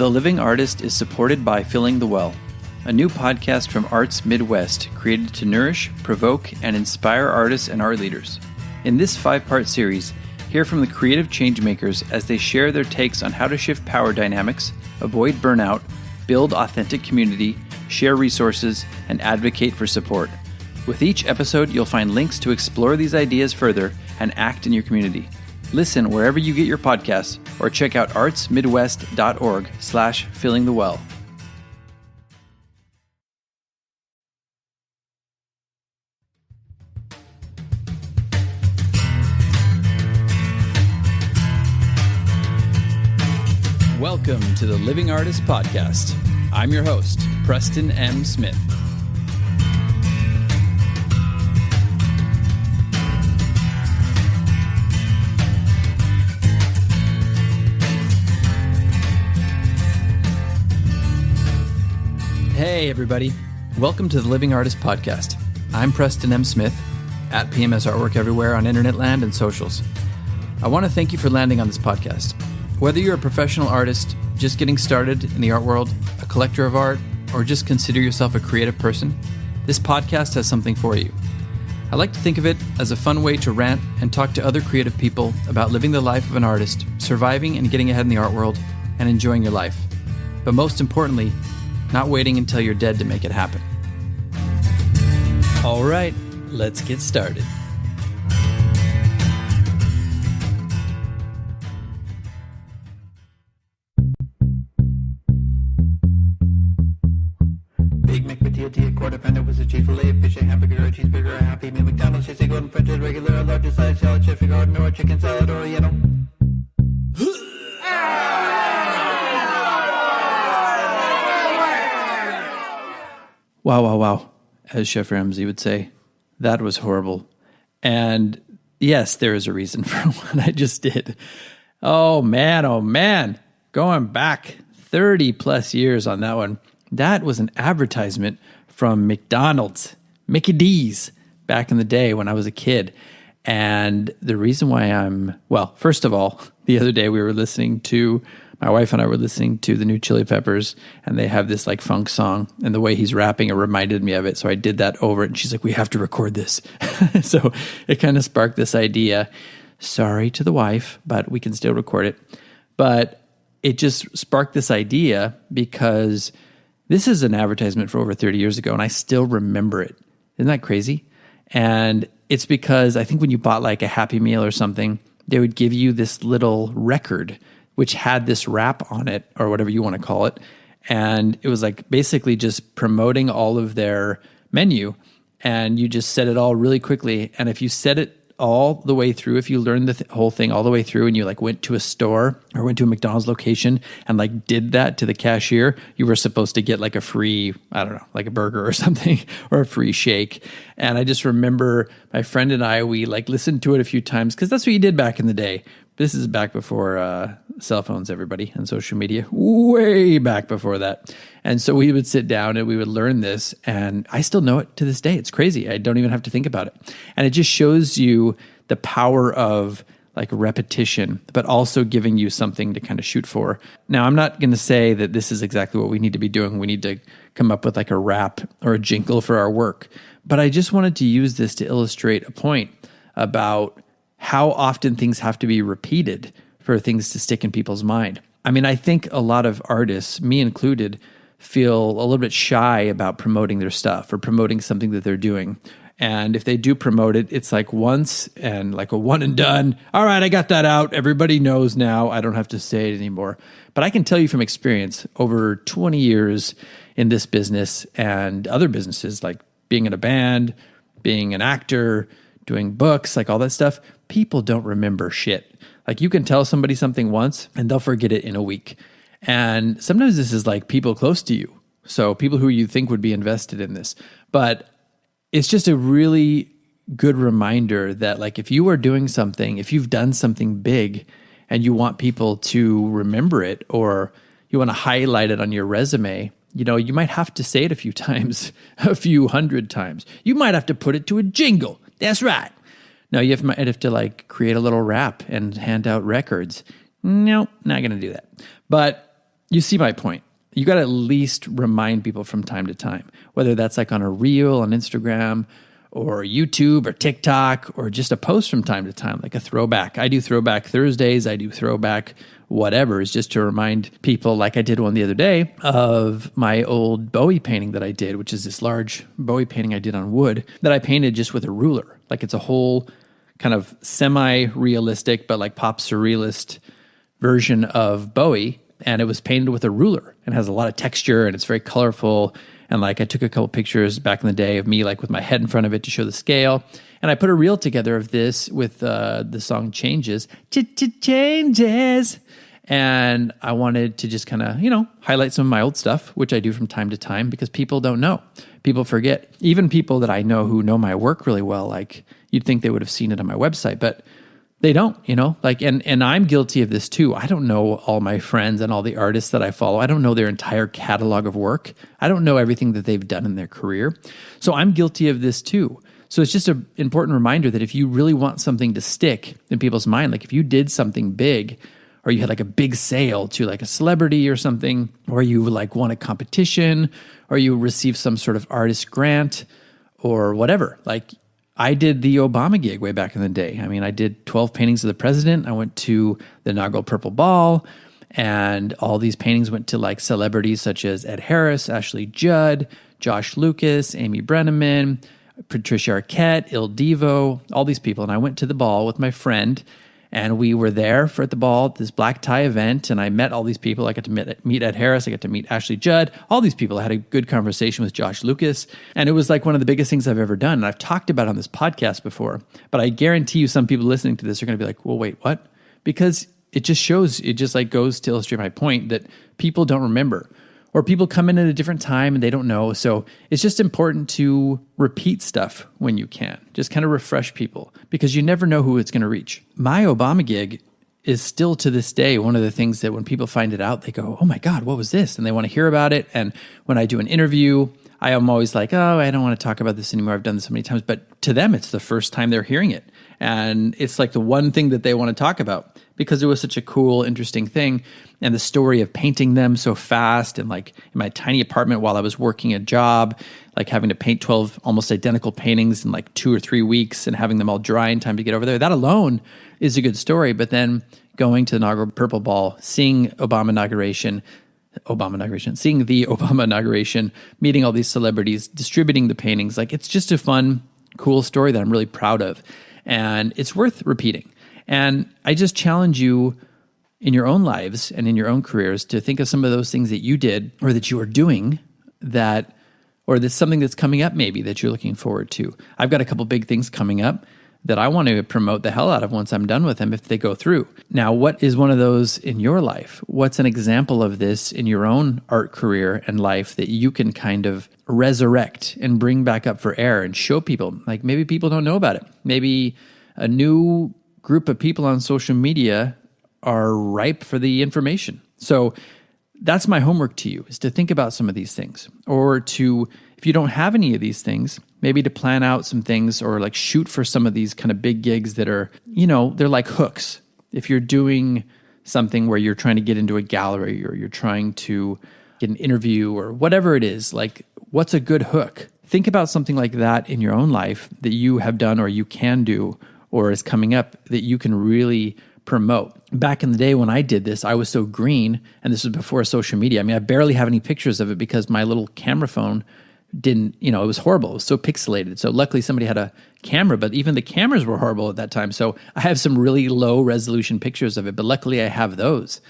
The Living Artist is supported by Filling the Well, a new podcast from Arts Midwest created to nourish, provoke, and inspire artists and art leaders. In this 5-part series, hear from the creative changemakers as they share their takes on how to shift power dynamics, avoid burnout, build authentic community, share resources, and advocate for support. With each episode, you'll find links to explore these ideas further and act in your community. Listen wherever you get your podcasts or check out artsmidwest.org/fillingthewell. Welcome to the Living Artist Podcast. I'm your host, Preston M. Smith. Hey everybody, welcome to the Living Artist Podcast. I'm Preston M. Smith, at PMS Artwork everywhere on internet land and socials. I want to thank you for landing on this podcast. Whether you're a professional artist, just getting started in the art world, a collector of art, or just consider yourself a creative person, this podcast has something for you. I like to think of it as a fun way to rant and talk to other creative people about living the life of an artist, surviving and getting ahead in the art world, and enjoying your life. But most importantly, not waiting until you're dead to make it happen. All right, let's get started. Big Mac, potato, tea, quarter pounder with a chief fillet, fish, a hamburger, a cheeseburger, a Happy Meal, McDonald's, chasing golden French, regular, a larger size, salad, chef, garden, or a chicken salad, Oriental. Wow, as Chef Ramsay would say. That was horrible. And yes, there is a reason for what I just did. Oh man. Going back 30 plus years on that one. That was an advertisement from McDonald's, Mickey D's, back in the day when I was a kid. And the reason why first of all, the other day my wife and I were listening to the new Chili Peppers, and they have this like funk song, and the way he's rapping, it reminded me of it. So I did that over it, and she's like, we have to record this. So it kind of sparked this idea. Sorry to the wife, but we can still record it. But it just sparked this idea because this is an advertisement for over 30 years ago, and I still remember it. Isn't that crazy? And it's because I think when you bought like a Happy Meal or something, they would give you this little record which had this rap on it, or whatever you want to call it. And it was like basically just promoting all of their menu. And you just set it all really quickly. And if you set it all the way through, if you learned the whole thing all the way through, and you like went to a store or went to a McDonald's location and like did that to the cashier, you were supposed to get like a free, I don't know, like a burger or something, or a free shake. And I just remember my friend and I, we like listened to it a few times because that's what you did back in the day. This is back before cell phones, everybody, and social media, way back before that. And so we would sit down and we would learn this, and I still know it to this day. It's crazy. I don't even have to think about it. And it just shows you the power of like repetition, but also giving you something to kind of shoot for. Now, I'm not going to say that this is exactly what we need to be doing. We need to come up with like a rap or a jingle for our work. But I just wanted to use this to illustrate a point about how often things have to be repeated for things to stick in people's mind. I mean, I think a lot of artists, me included, feel a little bit shy about promoting their stuff or promoting something that they're doing. And if they do promote it, it's like once and like a one and done. All right, I got that out. Everybody knows now. I don't have to say it anymore. But I can tell you from experience, over 20 years in this business and other businesses, like being in a band, being an actor, doing books, like all that stuff, people don't remember shit. Like you can tell somebody something once and they'll forget it in a week. And sometimes this is like people close to you. So people who you think would be invested in this. But it's just a really good reminder that like if you are doing something, if you've done something big and you want people to remember it, or you want to highlight it on your resume, you know, you might have to say it a few times, a few hundred times. You might have to put it to a jingle. That's right. Now you might have to like create a little rap and hand out records. No, not going to do that. But you see my point. You got to at least remind people from time to time, whether that's like on a reel on Instagram or YouTube or TikTok or just a post from time to time, like a throwback. I do throwback Thursdays. I do throwback whatever, is just to remind people, like I did one the other day, of my old Bowie painting that I did, which is this large Bowie painting I did on wood that I painted just with a ruler. Like it's a whole kind of semi-realistic, but like pop surrealist version of Bowie. And it was painted with a ruler and has a lot of texture and it's very colorful. And like I took a couple pictures back in the day of me like with my head in front of it to show the scale. And I put a reel together of this with the song Changes. Changes. And I wanted to just kind of, highlight some of my old stuff, which I do from time to time because people don't know. People forget. Even people that I know who know my work really well, like you'd think they would have seen it on my website, but they don't, and I'm guilty of this too. I don't know all my friends and all the artists that I follow. I don't know their entire catalog of work. I don't know everything that they've done in their career. So I'm guilty of this too. So it's just an important reminder that if you really want something to stick in people's mind, like if you did something big or you had like a big sale to like a celebrity or something, or you like won a competition or you received some sort of artist grant or whatever, like I did the Obama gig way back in the day. I mean, I did 12 paintings of the president. I went to the inaugural Purple Ball, and all these paintings went to like celebrities such as Ed Harris, Ashley Judd, Josh Lucas, Amy Brenneman, Patricia Arquette, Il Divo, all these people. And I went to the ball with my friend, and we were there at the ball at this black tie event, and I met all these people. I got to meet Ed Harris. I got to meet Ashley Judd. All these people. I had a good conversation with Josh Lucas, and it was like one of the biggest things I've ever done. And I've talked about it on this podcast before, but I guarantee you some people listening to this are going to be like, well, wait, what? Because it just like goes to illustrate my point that people don't remember. Or people come in at a different time and they don't know. So it's just important to repeat stuff when you can. Just kind of refresh people because you never know who it's going to reach. My Obama gig is still to this day one of the things that when people find it out, they go, oh my God, what was this? And they want to hear about it. And when I do an interview, I am always like, oh, I don't want to talk about this anymore. I've done this so many times. But to them, it's the first time they're hearing it. And it's like the one thing that they want to talk about because it was such a cool, interesting thing. And the story of painting them so fast and like in my tiny apartment while I was working a job, like having to paint 12 almost identical paintings in like 2 or 3 weeks and having them all dry in time to get over there. That alone is a good story. But then going to the inaugural Purple Ball, seeing the Obama inauguration, meeting all these celebrities, distributing the paintings, like it's just a fun, cool story that I'm really proud of. And it's worth repeating. And I just challenge you in your own lives and in your own careers to think of some of those things that you did or that you are doing that, or that's something that's coming up maybe that you're looking forward to. I've got a couple big things coming up that I want to promote the hell out of once I'm done with them if they go through. Now, what is one of those in your life? What's an example of this in your own art career and life that you can kind of resurrect and bring back up for air and show people? Like maybe people don't know about it. Maybe a new group of people on social media are ripe for the information. So that's my homework to you, is to think about some of these things, or to, if you don't have any of these things, maybe to plan out some things or like shoot for some of these kind of big gigs that are, they're like hooks. If you're doing something where you're trying to get into a gallery or you're trying to get an interview or whatever it is, like what's a good hook? Think about something like that in your own life that you have done or you can do or is coming up that you can really promote. Back in the day when I did this, I was so green, and this was before social media. I mean, I barely have any pictures of it because my little camera phone didn't, it was horrible. It was so pixelated. So luckily somebody had a camera, but even the cameras were horrible at that time. So I have some really low resolution pictures of it, but luckily I have those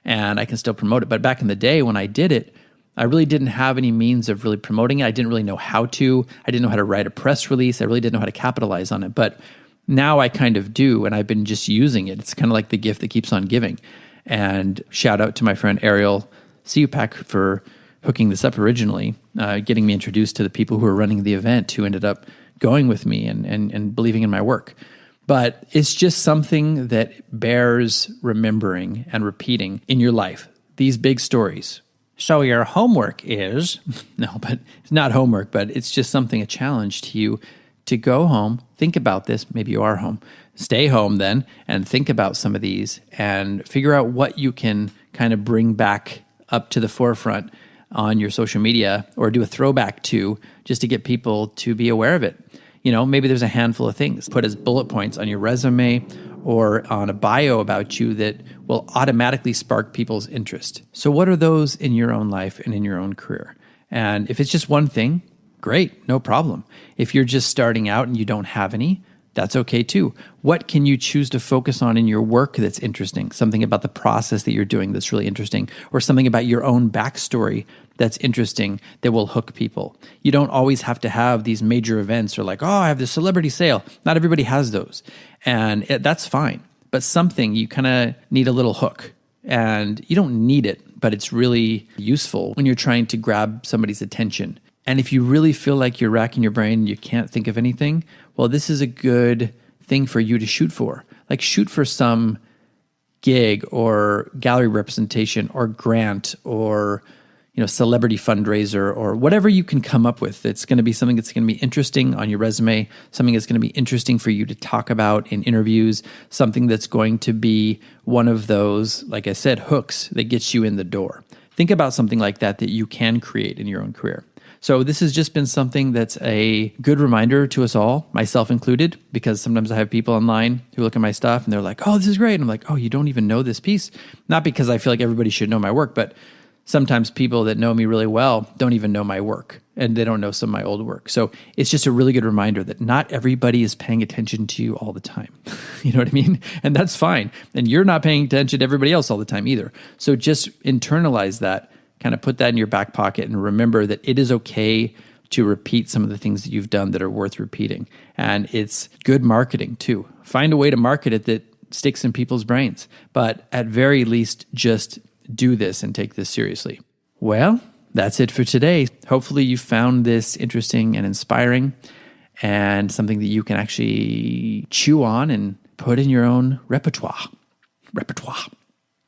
and I can still promote it. But back in the day when I did it, I really didn't have any means of really promoting it. I didn't really know how to. I didn't know how to write a press release. I really didn't know how to capitalize on it. But now I kind of do, and I've been just using it. It's kind of like the gift that keeps on giving. And shout out to my friend Ariel Siupak for hooking this up originally, getting me introduced to the people who were running the event who ended up going with me and believing in my work. But it's just something that bears remembering and repeating in your life, these big stories. So your homework is, no, but it's not homework, but it's just something, a challenge to you to go home, think about this. Maybe you are home. Stay home then and think about some of these and figure out what you can kind of bring back up to the forefront on your social media, or do a throwback to, just to get people to be aware of it. Maybe there's a handful of things put as bullet points on your resume or on a bio about you that will automatically spark people's interest. So what are those in your own life and in your own career? And if it's just one thing, great, no problem. If you're just starting out and you don't have any, that's okay too. What can you choose to focus on in your work that's interesting? Something about the process that you're doing that's really interesting, or something about your own backstory that's interesting that will hook people. You don't always have to have these major events or like, oh, I have this celebrity sale. Not everybody has those. And that's fine. But something, you kind of need a little hook. And you don't need it, but it's really useful when you're trying to grab somebody's attention. And if you really feel like you're racking your brain and you can't think of anything, well, this is a good thing for you to shoot for. Like, shoot for some gig or gallery representation or grant or celebrity fundraiser or whatever you can come up with. It's going to be something that's going to be interesting on your resume, something that's going to be interesting for you to talk about in interviews, something that's going to be one of those, like I said, hooks that gets you in the door. Think about something like that you can create in your own career. So this has just been something that's a good reminder to us all, myself included, because sometimes I have people online who look at my stuff and they're like, oh, this is great. And I'm like, oh, you don't even know this piece? Not because I feel like everybody should know my work, but sometimes people that know me really well don't even know my work, and they don't know some of my old work. So it's just a really good reminder that not everybody is paying attention to you all the time. You know what I mean? And that's fine. And you're not paying attention to everybody else all the time either. So just internalize that. Kind of put that in your back pocket and remember that it is okay to repeat some of the things that you've done that are worth repeating. And it's good marketing too. Find a way to market it that sticks in people's brains. But at very least, just do this and take this seriously. Well, that's it for today. Hopefully you found this interesting and inspiring and something that you can actually chew on and put in your own repertoire.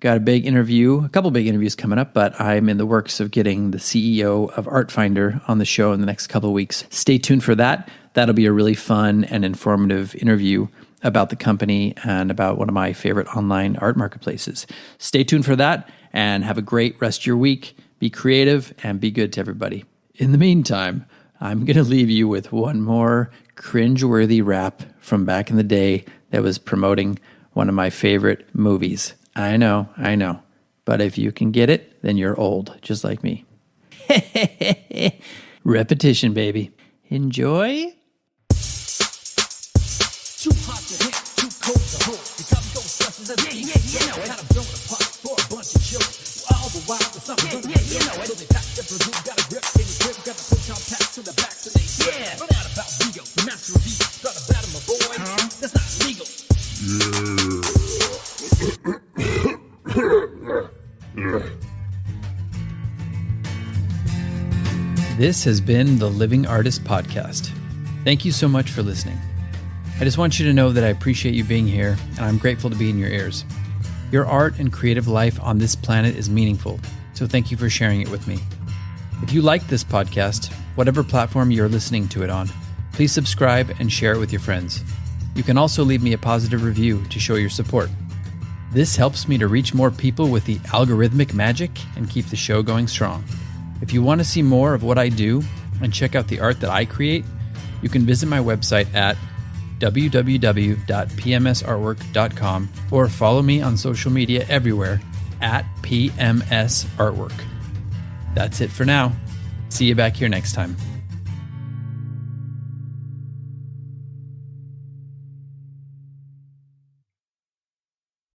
Got a couple big interviews coming up, but I'm in the works of getting the CEO of Artfinder on the show in the next couple of weeks. Stay tuned for that. That'll be a really fun and informative interview about the company and about one of my favorite online art marketplaces. Stay tuned for that and have a great rest of your week. Be creative and be good to everybody. In the meantime, I'm going to leave you with one more cringeworthy rap from back in the day that was promoting one of my favorite movies. I know. But if you can get it, then you're old, just like me. Repetition, baby. Enjoy. Too hot to hit, too cold to hold. You come go stresses of me, kind of blowing apart for a bunch of children. All the while, there's something so they pack different who got a grip, in the grip, got the push on packs to the backs, and they run out about ego, the master of beat, got a battle my boy, that's not legal. This has been the Living Artist Podcast. Thank you so much for listening. I just want you to know that I appreciate you being here, and I'm grateful to be in your ears. Your art and creative life on this planet is meaningful, so thank you for sharing it with me. If you like this podcast, whatever platform you're listening to it on, please subscribe and share it with your friends. You can also leave me a positive review to show your support. This helps me to reach more people with the algorithmic magic and keep the show going strong. If you want to see more of what I do and check out the art that I create, you can visit my website at www.pmsartwork.com or follow me on social media everywhere at PMS Artwork. That's it for now. See you back here next time.